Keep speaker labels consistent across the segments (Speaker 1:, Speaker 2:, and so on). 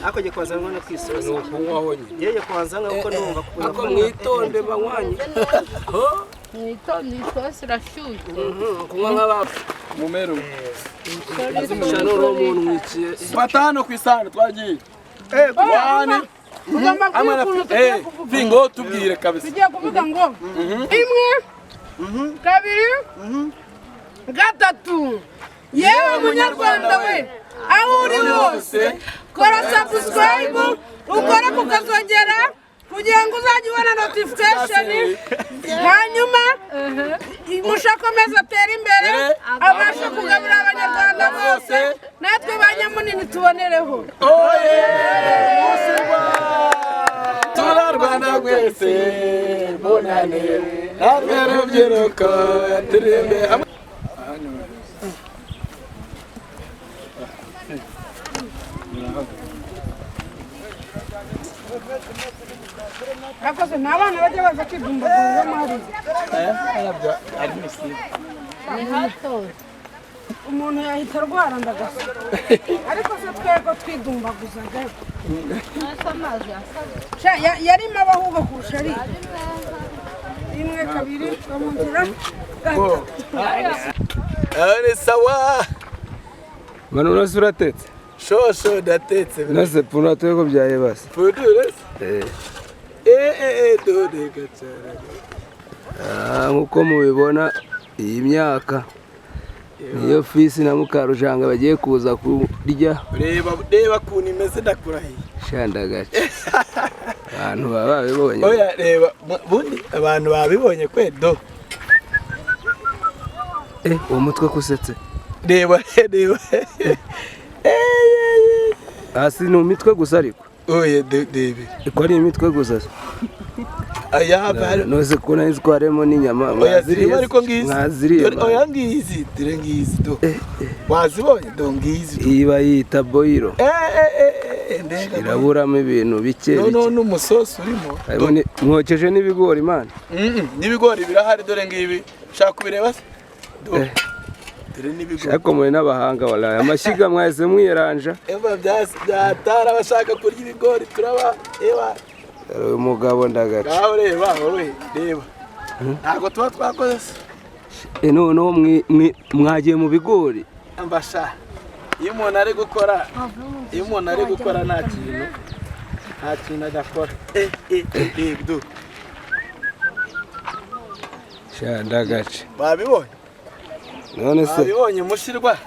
Speaker 1: ako je kwanza ngone kwisoza
Speaker 2: nukunywaho nyine
Speaker 1: yeye kwanza nk'uko numva
Speaker 2: ako mwitonde banywanye
Speaker 3: mwitonde isosi irashyushye
Speaker 2: kunywa nk'abafu mumero
Speaker 1: azumushano ro muntu mwiciye
Speaker 2: batano ku isano twagiye wane vingo tubwire kabisa
Speaker 4: tugiye kuvuga ngo imwe kabiri gatatu yewe munyarwanda we aho uri hose kora subscribe ukora kukazogera kugira ngo uzajye ubona notification hanyuma mushakomeza atera imbere abasha kugabira abanyarwanda bose natwe banyamunini tubonereho
Speaker 2: turarwana gwese bonane natwe rubyiruko turembe
Speaker 4: akoze nabana bajye baza kwidumbaguza mahari
Speaker 3: ni hato
Speaker 4: umuntu yahita arwara ndagasa ariko se twego twidumbaguzaga
Speaker 3: asa amazi asaze
Speaker 4: yarimo abahuga kurusha ari imwe kabiri mu nzira
Speaker 2: ari sawa
Speaker 5: manu nose uratetse
Speaker 2: shosho datetse
Speaker 5: nose puna twego byaye basi
Speaker 2: pudure dode gatsara
Speaker 5: nkuko mubibona iyi myaka niyo fisi na mukarujanga bagiye kuza kurya
Speaker 2: reba kuntu imeze ndakurahiye
Speaker 5: shandagace abantu baba babibonye
Speaker 2: oya reba bundi abantu babibonye kwedo
Speaker 5: uwo mutwe kusetse
Speaker 2: reba
Speaker 5: hasi ni imitwe gusa ariko
Speaker 2: oya debe
Speaker 5: ko ari imitwe gusa
Speaker 2: aya
Speaker 5: nose ko nari twaremo n'inyama
Speaker 2: oya ziriya ariko ngizi
Speaker 5: oya
Speaker 2: ngizi dire ngizi do wazibonye do ngizi
Speaker 5: iba yita boiro iraburamo ibintu bike
Speaker 2: no n'umusosi urimo
Speaker 5: mwokeje n'ibigori man
Speaker 2: n'ibigori birahari dore ngibi shaka kubireba se do dore n'ibigori
Speaker 5: shaka muri n'abahanga wala amashyiga mwahise mwiranja
Speaker 2: eva byatara bashaka kurya ibigori turaba eba
Speaker 5: umugabo ndagaca
Speaker 2: ngaho reba wowe reba ntago tuba twakoze
Speaker 5: no mwagiye mu bigori
Speaker 2: ambasha iyo umuntu ari gukora nta kintu adakora do
Speaker 5: ndagaca
Speaker 2: babibonye
Speaker 5: none se
Speaker 2: babibonye mushirwa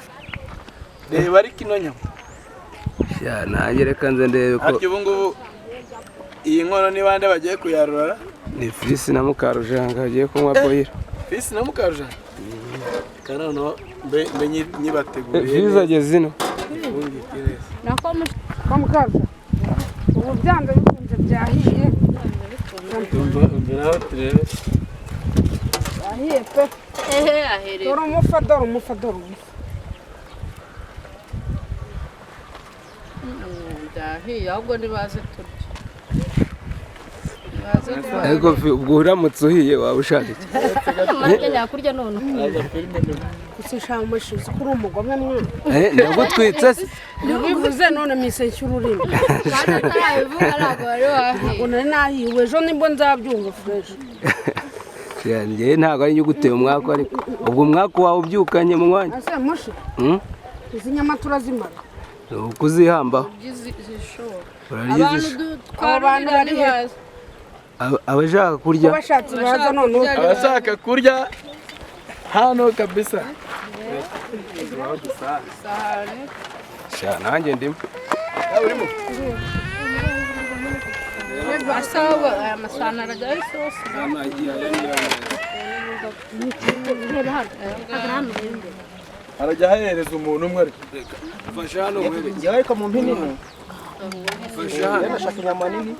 Speaker 2: reba ariko ino nyama
Speaker 5: nanjye reka nze ndebe ko
Speaker 2: ariko ubu ngubu iyi nkono ni bande bagiye kuyarura
Speaker 5: ni fisi na mukarujanga bagiye kunywa boyira
Speaker 2: fisi na mukarujanga kanano mbe nyibateguriye
Speaker 5: fisi ageze ino
Speaker 4: nako mukarujanga ubu byanze bikunze byahiye
Speaker 2: naho turebe
Speaker 4: byahiye pe
Speaker 3: ahereye
Speaker 4: dore umufa
Speaker 3: byahiye ahubwo nibaze turya
Speaker 5: ariko ubwo uramutse uhiye waba ushaka iki
Speaker 3: amareke nyakurya none
Speaker 4: usisha amashizi kuri umugome mwana
Speaker 5: ndagutwitse se
Speaker 4: bivuze none mise nshyururimo ntabwo nari nahiwe ejo nibwo nzabyumva fresh
Speaker 5: njye ntabwo ari nyuguteye umwaka ariko ubwo umwaka wawe ubyukanye mu mwanya
Speaker 4: ase mushi izi nyama turazimara
Speaker 5: ni ukuzihambaho
Speaker 4: abantu bari heza
Speaker 5: abashaka kurya
Speaker 4: bashatse baza none
Speaker 2: abashaka kurya hano kabisa
Speaker 5: nanjye ndimo
Speaker 2: urimo
Speaker 3: asaba aya masana arajyaho isosi
Speaker 2: arajya ahereza umuntu umwe ariko
Speaker 5: fasha hano
Speaker 1: njyewe ariko mu mpini
Speaker 5: fasha hano
Speaker 1: nashaka inyama nini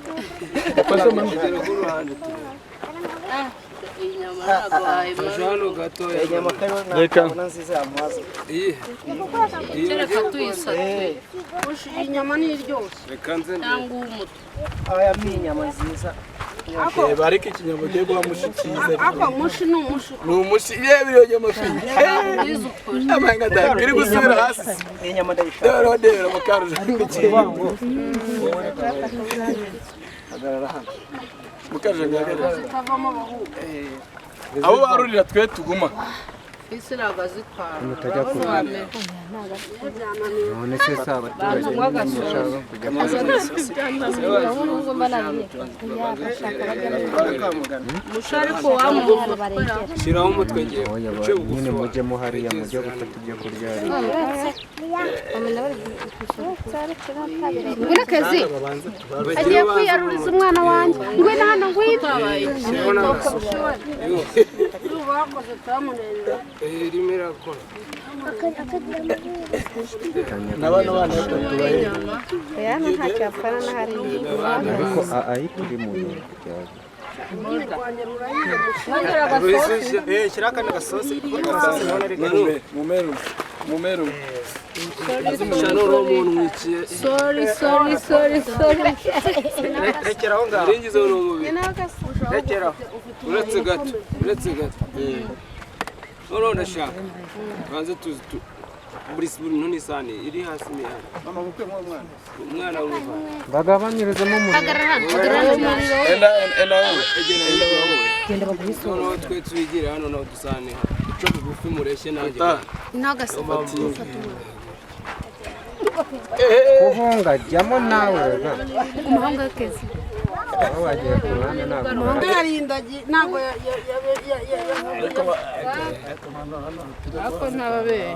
Speaker 2: ufashe mami
Speaker 5: fasha hano gatoya
Speaker 1: inyama kayo
Speaker 2: Reka.
Speaker 1: ntabona nziza yamaze
Speaker 3: kereka tuyisatuye
Speaker 4: inyama ni iryoshye
Speaker 5: reka nze
Speaker 3: cyangwa umutu
Speaker 1: aya ni inyama nziza
Speaker 2: bareke ikinyama cyo guha mushikiza
Speaker 4: ako mushi ni umushi
Speaker 2: ni umushi yewe iyo mafi amanga da biri gusubira hasi
Speaker 1: inyama ndayishaka
Speaker 2: dero mukarujanga abo barurira twe tuguma
Speaker 3: isi nagazitwara
Speaker 5: mutajya kurya none se saba
Speaker 3: mushariko wamuha
Speaker 5: shiraho umutwe ngiye
Speaker 6: nyine mujye muhariya mujye gufata ibyo kurya
Speaker 4: murekezi agiye kwiyaruriza umwana wanjye ngwino hano ngwino bakoze tamunenga
Speaker 5: irimo irakora
Speaker 2: nabana bana tubaye
Speaker 4: yana ntacyo yapfana na hariya
Speaker 6: ariko ayiko uri mu bintu byawe
Speaker 1: shyira kandi agasosi
Speaker 2: mumeru
Speaker 5: azumushano ro umuntu mwiciye
Speaker 3: sorry
Speaker 1: rekeraho ngaho
Speaker 5: ringize no mubiri
Speaker 1: rekeraho
Speaker 5: uretse gato none ndashaka banze tuzi buri none isani iri hasi ni hano
Speaker 2: mama bukwe
Speaker 5: umwana w'umva
Speaker 6: bagabanyirezemo umuriro
Speaker 5: genda bagubise no twe tubigira hano no dusane ico bugufi mureshe nanjye
Speaker 6: kuhonga jyamo nawe
Speaker 4: umuhanga w'akezi
Speaker 6: aho wagiye ku ruhande ntabwo
Speaker 4: umuhanga yarindagi ntabwo
Speaker 3: ako ntababeye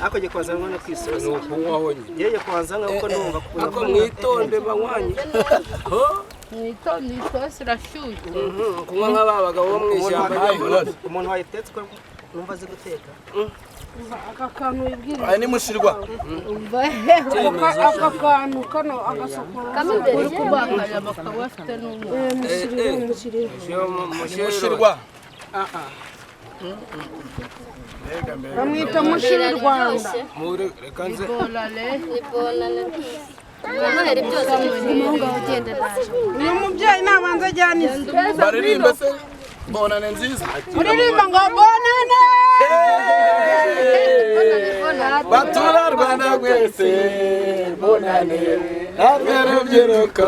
Speaker 1: ako giye kubanza nko kwisoza
Speaker 5: nukunywaho nyine
Speaker 1: yeye kubanza nko numva
Speaker 5: ako mwitonde banywanyi
Speaker 3: mwitonde isosi irashyushye
Speaker 5: kunywa nk'aba bagabo bo mwishyamba
Speaker 1: umuntu wayitetse ko numva azi guteka
Speaker 4: aka kantu wibwira
Speaker 2: aya ni mushirwa
Speaker 4: aka kantu kano agasokoro
Speaker 3: uri kubakanya bakaba bafite
Speaker 2: mushirwa
Speaker 4: bamwita mushiri Rwanda
Speaker 5: reka nze
Speaker 4: uyu mubyeyi nabanza ajyana isi
Speaker 2: baririmba se bonane nziza
Speaker 4: uririmba ngo bonane
Speaker 2: batura Rwanda mwese bonane namwe rubyiruko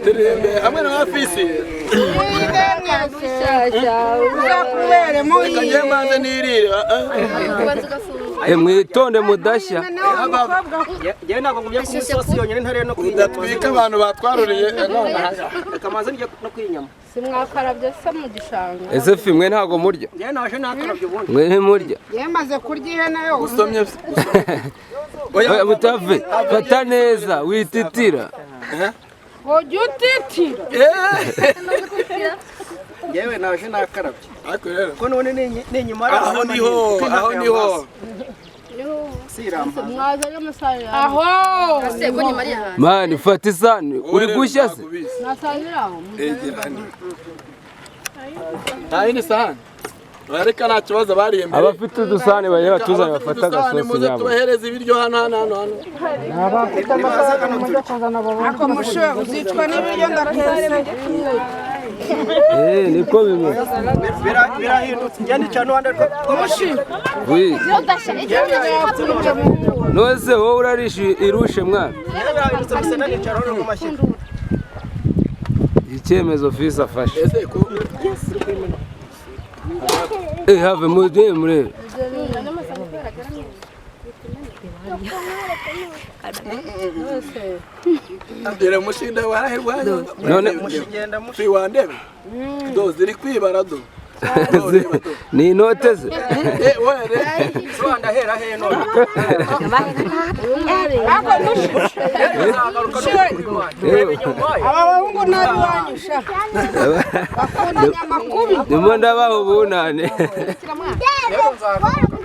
Speaker 2: turirimbe hamwe n'abafisi
Speaker 4: uzakuberemo
Speaker 2: reka njye mbanze nirire
Speaker 5: mwitonde mudashya
Speaker 1: yewe ntabwo ngumye ku musosi yonyine ntare no
Speaker 2: udatwika abantu batwaruriye
Speaker 1: reka maze njye no kwinyama
Speaker 3: simwakarabye se mu gishanga
Speaker 5: ese fimwe ntago murya
Speaker 1: yewe naje nakarabye ubundi
Speaker 5: mwe ntimurya
Speaker 4: yemaze kurya ihene yose
Speaker 2: usomye
Speaker 5: oya mutave fata neza wititira
Speaker 4: ujya utitira
Speaker 1: yewe naje nakarabye
Speaker 2: ariko rero
Speaker 1: ko none ni inyuma
Speaker 2: aho niho
Speaker 1: siramba
Speaker 3: mwazanye amasahani
Speaker 4: aho
Speaker 5: mani fata isani uri gushya se
Speaker 3: nasangiraho
Speaker 2: nta yindi sahani bareka nta kibazo bariye mbere
Speaker 5: abafite udusahani bagiye batuzanye bafata agasosi nyabo
Speaker 2: tubahereza ibiryo hano
Speaker 4: ako mushe uzicwa n'ibiryo ndatetse
Speaker 5: niko bimeze
Speaker 1: birahindutse njye nica n'uwande rw'amashini
Speaker 5: wi nose wowe urarisha irushe mwana
Speaker 1: birahindutse bisa nanica no mu mashini
Speaker 5: icyemezo fisi afashe
Speaker 2: ese ko
Speaker 5: have murebe
Speaker 2: ndere mushinda warahirwanya
Speaker 5: none
Speaker 1: mushigenda
Speaker 2: fi wandebe do ziri kwibara do
Speaker 5: ni inote ze
Speaker 2: were
Speaker 1: Rwanda hera heno
Speaker 4: aba bahungu nabi wanyusha bakunda inyama kubi
Speaker 5: ndimo ndabaha ubunane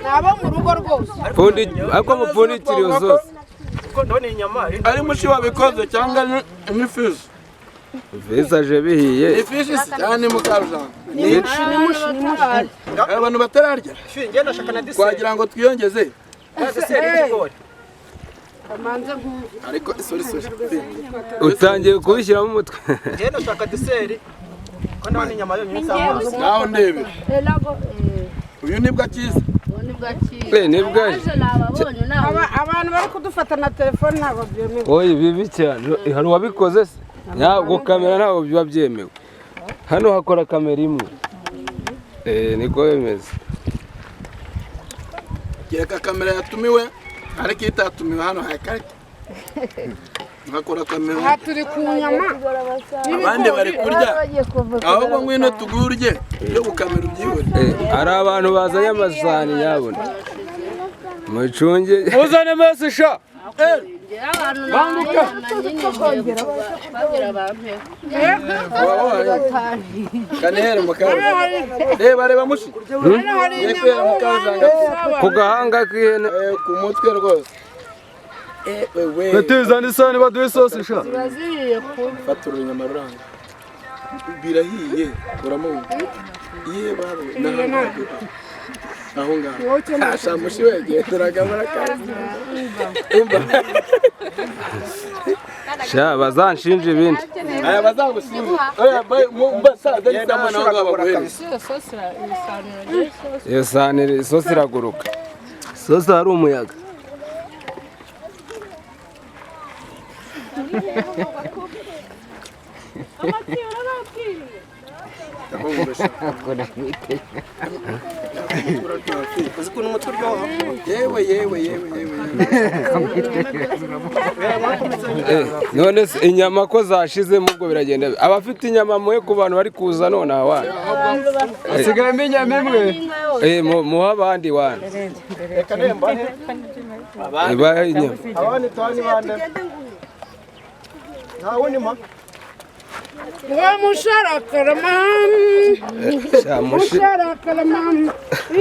Speaker 4: nabo mu rugo rwose
Speaker 5: ako mupfundikira iyo zose
Speaker 1: ko ndone inyama
Speaker 2: ari mushi wabikoze cyangwa ni fish
Speaker 5: fisi aje bihiye
Speaker 2: ifishi cyane mukarujanga abantu batararya
Speaker 1: ngenda shaka na dessert
Speaker 2: twagira ngo twiyongeze
Speaker 1: dessert y'ikigori
Speaker 2: ariko sorry
Speaker 5: utangiye kubishyiramo umutwe
Speaker 1: njye ndashaka deseri ko ndabona inyama yonyine cyangwa
Speaker 2: naho ndebe uyu nibwo akiza
Speaker 5: nibwo
Speaker 4: abantu bari kudufata na telefone ntabwo byemewe
Speaker 5: oye bibi cyane hari uwabikoze se ntabwo kamera ntabwo biba byemewe hano hakora kamera imwe niko bimeze
Speaker 2: kereka kamera yatumiwe ariko itatumiwe hano hakarike bakora kamera
Speaker 4: aha turi ku nyama
Speaker 2: abandi bari kurya ahubwo ngwino tugurye yo gukamera ubyibone
Speaker 5: hari abantu bazanye amasahani yabona mucunge
Speaker 6: uzane mesi sha
Speaker 3: banguka
Speaker 2: kanera mukarujanga reba mushi
Speaker 5: ku gahanga k'ihene
Speaker 2: ku mutwe rwose
Speaker 6: batuzane isahani baduhe isosi sha
Speaker 2: fatura inyama ruranga birahiye uramubona bawe aho ngaho ashamushi wegenderaga barakazi
Speaker 5: sha bazanshinja ibindi
Speaker 2: aya bazagushinja basaza n'isama naho baguhereza
Speaker 5: iyo sahani isosi iraguruka isosi hari umuyaga none se inyama ko zashizemo ubwo biragenda abafite inyama muhe ku bantu bari kuza none aha
Speaker 6: hasigayemo inyama imwe
Speaker 5: muha abandi wana
Speaker 1: reka nembahe
Speaker 5: ibahe inyama
Speaker 1: abandi tani bande ntawe nima
Speaker 4: musharakarama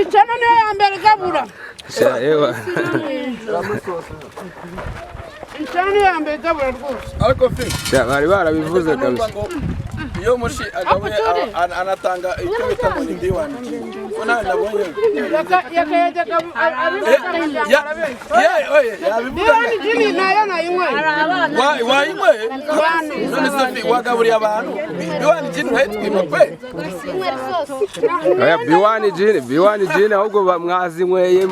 Speaker 4: icana niyo ya mbere igabura icana niyo ya mbere igabura rwose
Speaker 2: ariko fi
Speaker 5: bari barabivuze kabisa
Speaker 2: iyo mushi agabuye anatanga icyo bita ngo ni diwani ko nawe nabonye
Speaker 4: yakayajyaga
Speaker 2: yabivuga
Speaker 4: jini nayo nayinyweye
Speaker 2: wayinyweye none se fi wagaburiye abantu diwani jini urahitwima pe
Speaker 5: biwani jini ahubwo mwazinyweye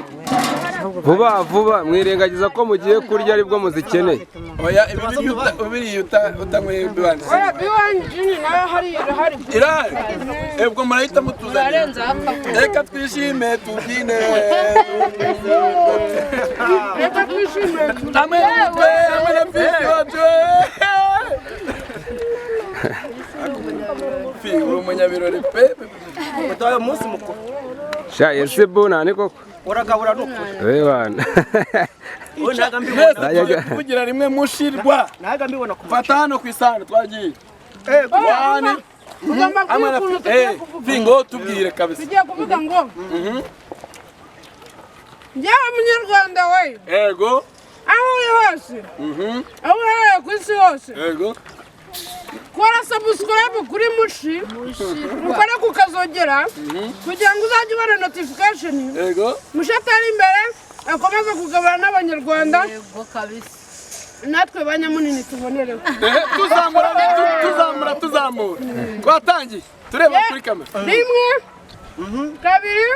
Speaker 5: vuba vuba mwirengagiza ko mugiye kurya aribwo muzikeneye
Speaker 2: oya ibi ubiriye utanyweye biwani
Speaker 4: jini nayo hari
Speaker 2: irahari ebwo murahita mutuzanira reka twishime tubyine
Speaker 4: reka twishime
Speaker 2: hamwe na fisi wacu fi uri umunyabirori pe
Speaker 1: utaye umunsi mukuru
Speaker 5: sha ese bunani koko
Speaker 1: uragabura n'ukuri
Speaker 5: webana
Speaker 2: kugira rimwe mushirwa
Speaker 1: naga mbibona ku
Speaker 2: fata hano ku isahani twagiye wane
Speaker 4: ugomba kwikunda
Speaker 2: fingo tubwire kabisa
Speaker 4: tugiye kuvuga ngo njyewe munyarwanda we
Speaker 2: ego
Speaker 4: aho uri hose aho uherereye ku isi hose
Speaker 2: ego
Speaker 4: kora subscribe kuri mushi ukore kukazogera kugira ngo uzajye ubona notification
Speaker 2: ego
Speaker 4: mushi atari imbere akomeza kugabana n'abanyarwanda natwe banyamunini tubonereho
Speaker 2: tuzamura twatangiye tureba kuri kamera
Speaker 4: rimwe kabiri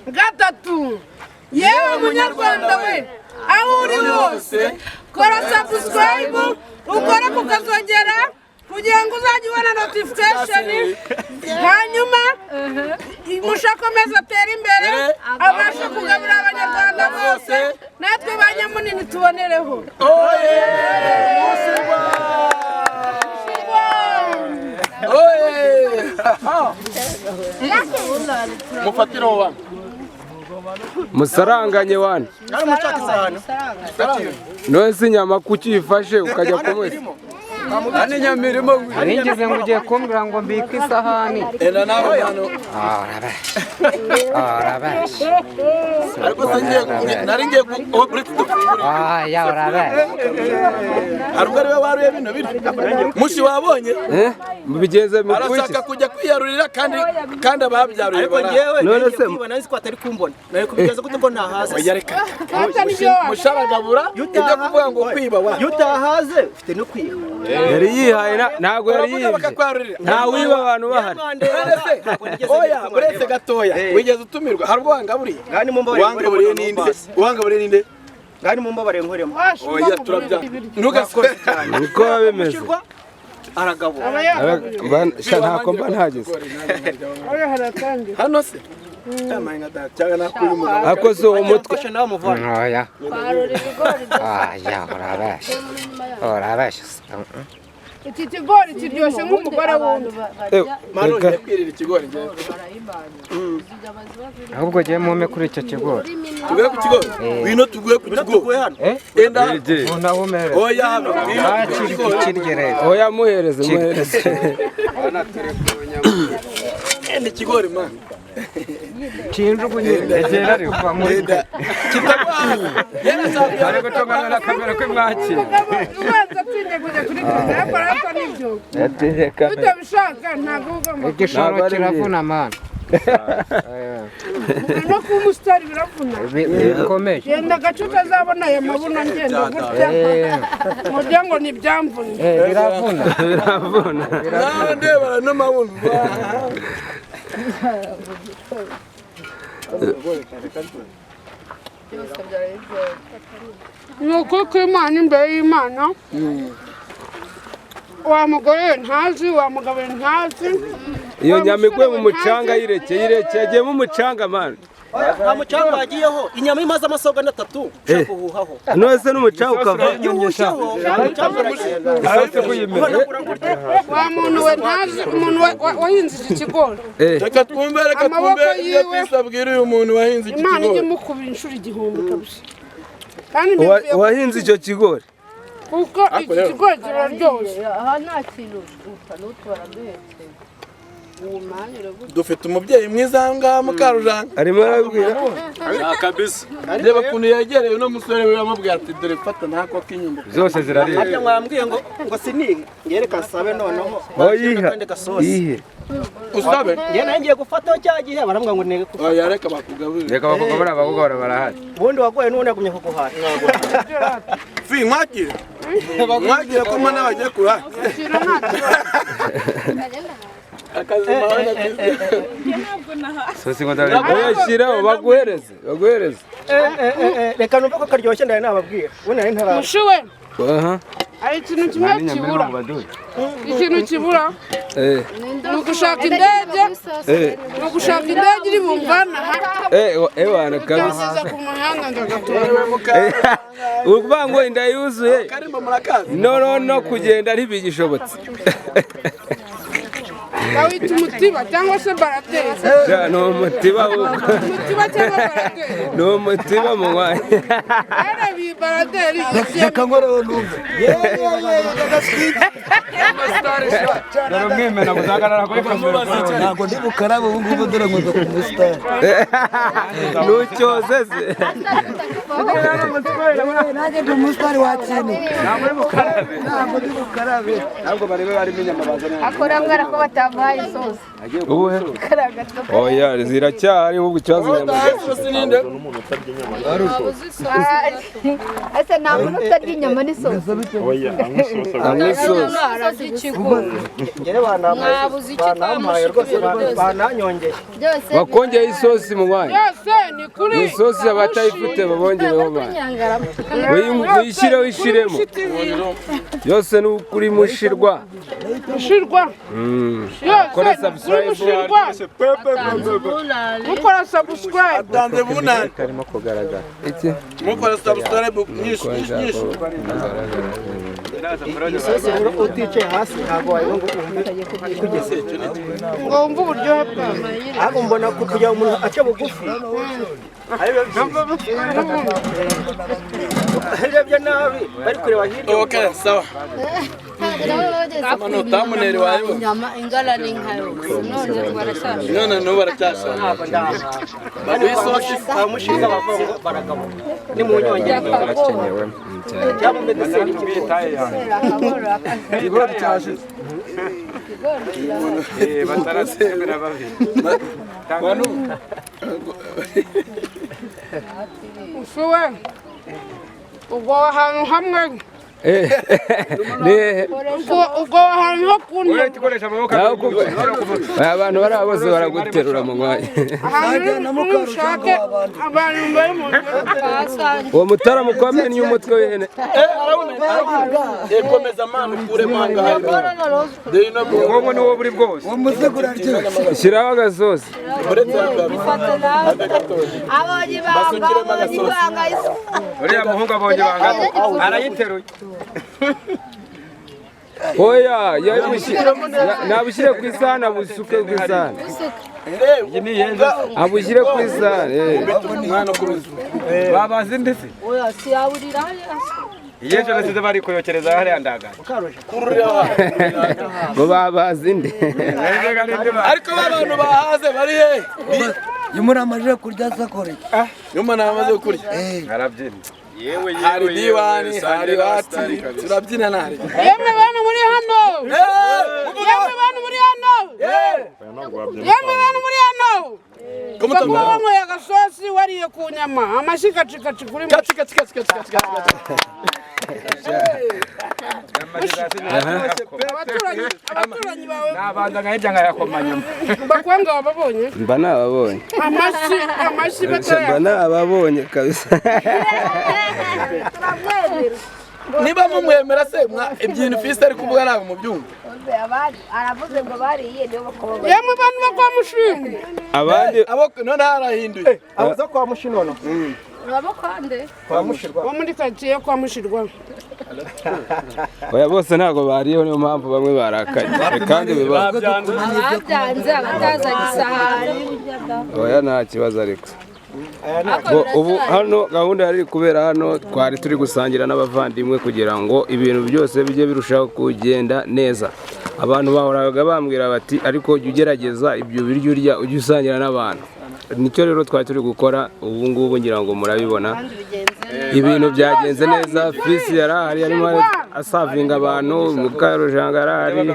Speaker 4: gatatu yewe munyarwanda we aho uri hose kora subscribe ukore kukazogera kugira ngo uzajye ubona notification hanyuma mushakomeza atera imbere abasha kugabura abanyarwanda bose natwe banyamunini tubonereho
Speaker 2: mufatiro wa
Speaker 5: musaranganye wana
Speaker 1: ari mushaka isahani
Speaker 5: none se inyama kuki uyifashe ukajya kumwesa
Speaker 6: Ani nyamirimo.
Speaker 7: Aringize ngo ugiye kumbwira ngo mbike isahani.
Speaker 2: Enda nawe hano.
Speaker 7: Arabash.
Speaker 2: Ariko sangiye naringiye kuri
Speaker 7: Ah, ya arabash.
Speaker 2: Ariko ariwe waruye bino biri. Mushi wabonye?
Speaker 5: Mubigeze mu kuki?
Speaker 2: Arashaka kujya kwiyarurira kandi ababyaruye
Speaker 1: ariko ngewe none se nzi ko atari kumbona nari kubigeza gute ko ntahaze
Speaker 2: yareka musharagabura ibyo kuvuga ngo kwiba wa
Speaker 1: yutahaze ufite no kwiba
Speaker 5: yari yihaye ntago yari yibye nta wiba abantu bahari
Speaker 2: oya uretse gatoya wigeze utumirwa hari ubwo wangaburiye
Speaker 1: ngani mu mbabare
Speaker 2: wangaburiye ninde
Speaker 1: ngani mu mbabare nkoremo
Speaker 2: oya turabya ntugakoze cyane
Speaker 5: niko bimeze
Speaker 1: aragabura
Speaker 5: ntako mba ntageze
Speaker 2: hano se
Speaker 5: akoze uwo mutwe
Speaker 7: Oya. Ah, ya arabash.
Speaker 4: Iki kigori kiryoshye nk'umugore wundi.
Speaker 2: Mano yabwirira ikigori ngiye.
Speaker 7: Ahubwo giye mume kuri icyo kigori.
Speaker 2: Tuguye ku kigori. Wino tuguye ku kigori hano. Enda.
Speaker 7: Unahumere.
Speaker 2: Oya hano.
Speaker 7: Kirgerere.
Speaker 5: oya muhereze
Speaker 2: Enda ikigori man.
Speaker 7: Kinjugunye egera ari kwa muri.
Speaker 5: ari gutongana na kamera ko mwaki
Speaker 4: Ubanza twinde kujya kuri kamera ariko nibyo. Utabishaka ntabwo ugomba.
Speaker 7: Igishoro kiravuna man.
Speaker 4: No kumusitari biravuna.
Speaker 7: Bikomeye.
Speaker 4: Genda gace utazabona aya mabuno ngenda gutya. Mujya ngo ni byamvuna.
Speaker 7: Biravuna.
Speaker 2: Ndeba no mabuno.
Speaker 4: Nuko kw'Imana imbere y'Imana. Wa mugore ntazi, wa mugabo ntazi.
Speaker 5: iyo nyama iguye mu mucanga yireke yagiye mu mucanga man
Speaker 1: nta mucanga wagiyeho inyama imaze amasoga n'atatu ushaka uhuhaho
Speaker 5: none se n'umucanga ukava
Speaker 4: Wa muntu we ntazi, umuntu wahinze iki kigori.
Speaker 2: Reka twumve ibyo twisabwira uyu muntu wahinze iki
Speaker 4: Imana ijye
Speaker 2: kigori.
Speaker 4: mukuba inshuro igihumbi kabisa. Kandi
Speaker 5: wahinze icyo kigori
Speaker 4: kuko iki kigori kiraryoshye.
Speaker 3: aha nta kintu utanutwara duhetse
Speaker 2: Dufite umubyeyi mwiza aha ngaha mukarujanga.
Speaker 5: arimo arabwira
Speaker 2: Kabisa. Reba kuntu yegereye no musore we yamubwiye ati dore fata ntako k'inyumba.
Speaker 5: zose zirarira
Speaker 1: Ati mwambwiye ngo sinige yereka nsabe noneho
Speaker 5: yihe
Speaker 2: Usabe?
Speaker 1: ngiye nangiye gufataho cya gihe barambwa ngo nege kufa
Speaker 2: Oya reka bakugaburire.
Speaker 5: reka bakugabura abagogora barahari
Speaker 1: ubundi wagoye n'ubundi yagumye kuguhaha
Speaker 2: Fi mwakire. Mwakire ko mwana bagiye kura. Akazima wana
Speaker 5: sosi ngo ndabishiraho baguhereze
Speaker 1: reka numva ko karyoshye ndaye nababwira ubundi nari ntara
Speaker 4: Mushiwe,
Speaker 5: aha
Speaker 4: hari ikintu kimwe kibura. Ikintu kibura ni ugushaka indege, ni ugushaka indege iri bumvana aha.
Speaker 5: wana kabisa
Speaker 4: Kasiza ku muhanda ndagatora.
Speaker 5: ukuvuga ngo inda yuzuye
Speaker 2: karimo murakazi.
Speaker 5: no kugenda ntibigishobotse
Speaker 4: Bawita umutiba cyangwa se barateze.
Speaker 5: ni umutiba
Speaker 4: Umutiba cyangwa barateze.
Speaker 5: ni umutiba mu mwanya
Speaker 4: Arabi barateri.
Speaker 6: Reka ngoro numve.
Speaker 5: mwemera kuzagarara kuri kamera
Speaker 6: Ntabwo ndi bukarabe ubu ngubu dore ngo ku musitari.
Speaker 5: nucyozeze
Speaker 6: Nanjye ndi umusitari wa kintu.
Speaker 5: ntabwo uri bukarabe
Speaker 6: Ntabwo ndi bukarabe.
Speaker 5: ntabwo barebe barimo inyama bazana
Speaker 3: akora mwara ko batamuhaye isosi
Speaker 5: ubuhe oya ziracyahari ahubwo ikibazo inyama
Speaker 3: ese nta muntu utarya inyama n'isosi
Speaker 1: ngere banampaye rwose bananyongeye
Speaker 5: bakongeye isosi mu mwanya
Speaker 4: Yose ni kuri.
Speaker 5: isosi abatayifite babongereho bana uyishyireho ishiremo yose ni ukuri mushirwa
Speaker 4: Mushirwa.
Speaker 5: kora
Speaker 4: Yose
Speaker 5: subscribe
Speaker 4: mushirwa. Mukora subscribe.
Speaker 2: Danze bunani.
Speaker 5: karimo kugaragara iki
Speaker 2: Mukora subscribe nyinshi.
Speaker 1: isosi rero uticaye hasi ntabwo wayibona kugeze
Speaker 4: Ngo wumve uburyohe bwayo.
Speaker 1: ahubwo mbona kugira umuntu aca bugufi Urebye nabi bari kureba hirya.
Speaker 2: Okay, sawa. Amanota muneri wayo.
Speaker 3: Inyama ingana n'inkayo. None barashaka.
Speaker 2: None no baracyashaka. Wisoshi
Speaker 1: Amushinga bavuga baragabo. Ni mu nyongera
Speaker 5: barakenyewe
Speaker 1: cyangwa medecine
Speaker 7: bitaye yanjye
Speaker 2: igori cyashe.
Speaker 7: batarasembera babiri
Speaker 2: Wanu.
Speaker 4: usuwe ubwo ahantu hamwe ubwo ahantu ho kunywa
Speaker 7: ikoresha amaboko
Speaker 5: abantu bari bose baraguterura mu mwanya
Speaker 4: ahantu ushake abantu bari mu
Speaker 5: uwo mutaramu kwamennye umutwe w'ihene
Speaker 2: Komeza manu kure manga hayi. Dei no
Speaker 7: ubwonko niwo buri bwose
Speaker 6: umusegura ryo
Speaker 5: shyiraho agasosi
Speaker 3: Abonye banga iso.
Speaker 7: uriya muhungu abonye bangana arayiteruye
Speaker 5: oya nabushyire ku isahani abusuke ku isahani abushyire ku isahani
Speaker 2: mwana kuruzu.
Speaker 7: babazi ndetse
Speaker 3: Oya siyaburira hariya.
Speaker 7: iyo ejo nasize bari kuyokereza hariya ndagara
Speaker 5: ngo babazi nde
Speaker 2: Ariko abantu bahaze bari he?
Speaker 6: yumura amaje kurya sakore
Speaker 2: Nyuma namaze kurya.
Speaker 7: arabyina
Speaker 2: Hari diwani, hari bati. Turabyina nari.
Speaker 4: yemwe bantu muri hano yemwe bantu muri hano yemwe bantu muri hano kuba wanyweye agasosi wariye ku nyama amashikacikaci kuri mu abaturanyi bawe
Speaker 7: nabanza nkahirya nkayakomanyamo
Speaker 4: bakwanga wababonye
Speaker 5: mba nababonye
Speaker 4: amashyi
Speaker 5: mba
Speaker 4: batoya
Speaker 5: nababonye kabisa
Speaker 2: Niba mumwemera se ibyintu fisi ari kuvuga nawe mu byumva.
Speaker 3: Aravuze ngo bariye niyo bakobwa.
Speaker 4: yemwe bantu bakwa mushimwe
Speaker 5: abandi
Speaker 2: Abo none harahinduye.
Speaker 1: abuza kwa mushinono.
Speaker 3: Urabo kwande?
Speaker 1: Kwa mushirwa.
Speaker 4: wo muri karitsiye kwa mushirwa
Speaker 5: oya bose ntabwo bariyeho niyo mpamvu bamwe barakaye kandi biba
Speaker 3: Ababyanze abatazanye isahani.
Speaker 5: oya nta kibazo ariko ubu hano gahunda yari kubera hano twari turi gusangira n'abavandimwe kugira ngo ibintu byose bijye birushaho kugenda neza. Abantu bahoraga bambwira bati ariko jya ugerageza ibyo biryo urya ujye usangira n'abantu. Nicyo rero twari turi gukora ubu ngubu ngira ngo murabibona ibintu byagenze neza. Fisi yarahari arimo asavinga abantu, mukarujanga yarahari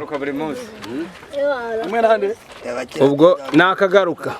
Speaker 5: ubwo nakagaruka